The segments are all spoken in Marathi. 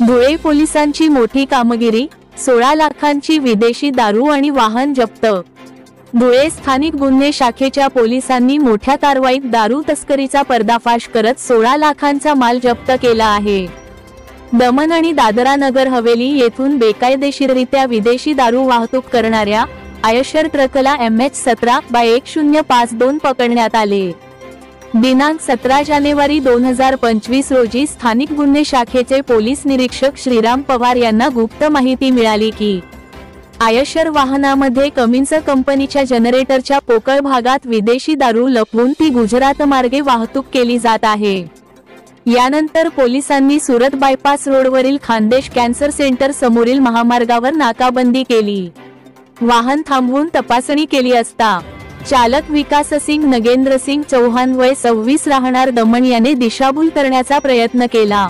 धुळे पोलिसांची मोठी कामगिरी, 16 लाखांची विदेशी दारू आणि वाहन जप्त। धुळे स्थानिक गुन्हे शाखेच्या पोलिसांनी मोठ्या कारवाईत दारू तस्करीचा पर्दाफाश करत 16 लाखांचा माल जप्त केला आहे। दमन आणि दादरा नगर हवेली येथून बेकायदेशीररित्या विदेशी दारू वाहतूक करणाऱ्या आयशर ट्रकला MH17/1052 पकडण्यात आले। दिनांक 17 जानेवारी 2025 रोजी स्थानिक गुन्हे शाखेचे पोलीस निरीक्षक श्रीराम पवार यांना गुप्त माहिती मिळाली की आयशर वाहनामध्ये कमिन्स कंपनीच्या जनरेटरच्या पोकळ भागात विदेशी दारू लपवून ती गुजरात मार्गे वाहतूक केली जात आहे। यानंतर पोलिसांनी सुरत बायपास रोडवरील खानदेश कॅन्सर सेंटर समोरील महामार्गावर नाकाबंदी केली। वाहन थांबवून तपासणी केली असता चालक विकाससिंग नगेंद्रसिंग चौहान वय 26 राहणार दमण याने दिशाभूल करण्याचा प्रयत्न केला।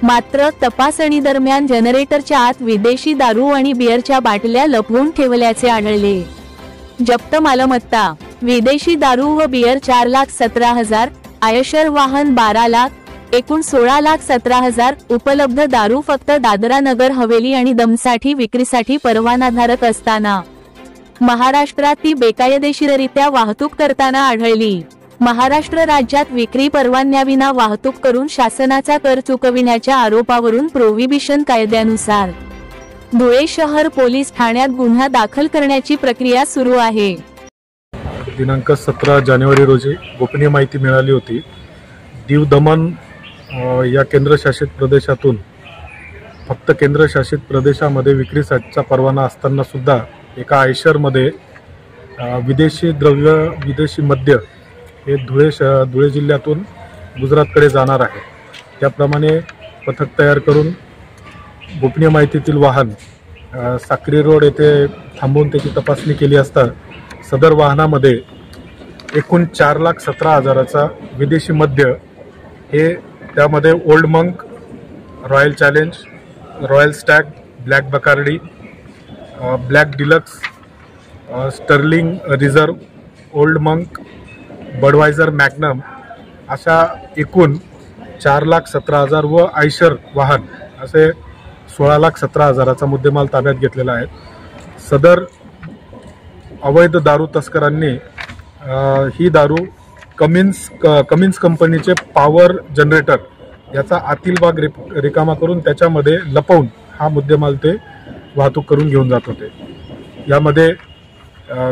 मात्र तपासणी दरम्यान जनरेटरच्या आत विदेशी दारू आणि बिअरच्या बाटल्या लपवून ठेवल्याचे आढळले। जप्त मालमत्ता विदेशी दारू व बिअर 4,17,000, आयशर वाहन 12 लाख, एकूण 16,17,000। उपलब्ध दारू फक्त दादरा नगर हवेली आणि दमसाठी विक्रीसाठी परवानाधारक असताना महाराष्ट्रात ती बेकायदेशीररित्या वाहतूक करताना आढळली। महाराष्ट्र राज्यात विक्री परवान्याविना वाहतूक करून शासनाचा कर चुकविण्याच्या आरोपावरून प्रोहिबिशन कायद्यानुसार धुळे शहर पोलीस ठाण्यात गुन्हा दाखल करण्याची प्रक्रिया सुरू आहे। दिनांक 17 जानेवारी रोजी गोपनीय माहिती मिळाली होती। दीव दमन या केंद्रशासित प्रदेशातून फक्त केंद्रशासित प्रदेशामध्ये विक्रीसाठीचा परवाना असताना सुद्धा एका आयशरमध्ये विदेशी मद्य हे धुळे जिल्ह्यातून गुजरातकडे जाणार आहे। त्याप्रमाणे पथक तयार करून गोपनीय माहितीतील वाहन साक्री रोड येथे थांबवून त्याची तपासणी केली असता सदर वाहनामध्ये एकूण 4,17,000चा विदेशी मद्य हे त्यामध्ये Old Monk, Royal Challenge, Royal Stag, Black Bacardi, Black Deluxe, Sterling Reserve, Old Monk, Budweiser Magnum अशा एकूण 4,17,000 व आयशर वाहन असे 16,17,000चा मुद्देमाल ताब्यात घेतलेला आहे। सदर अवैध दारू तस्करांनी ही दारू कमिन्स कंपनीचे पॉवर जनरेटर याचा आतील भाग रिकामा करून त्याच्यामध्ये लपवून हा मुद्देमाल ते वाहतूक करून घेऊन जात होते। यामध्ये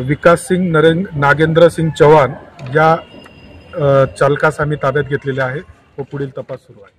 विकाससिंग नागेंद्रसिंग चौहान या चालकास आम्ही ताब्यात घेतलेले आहे व पुढील तपास सुरू आहे।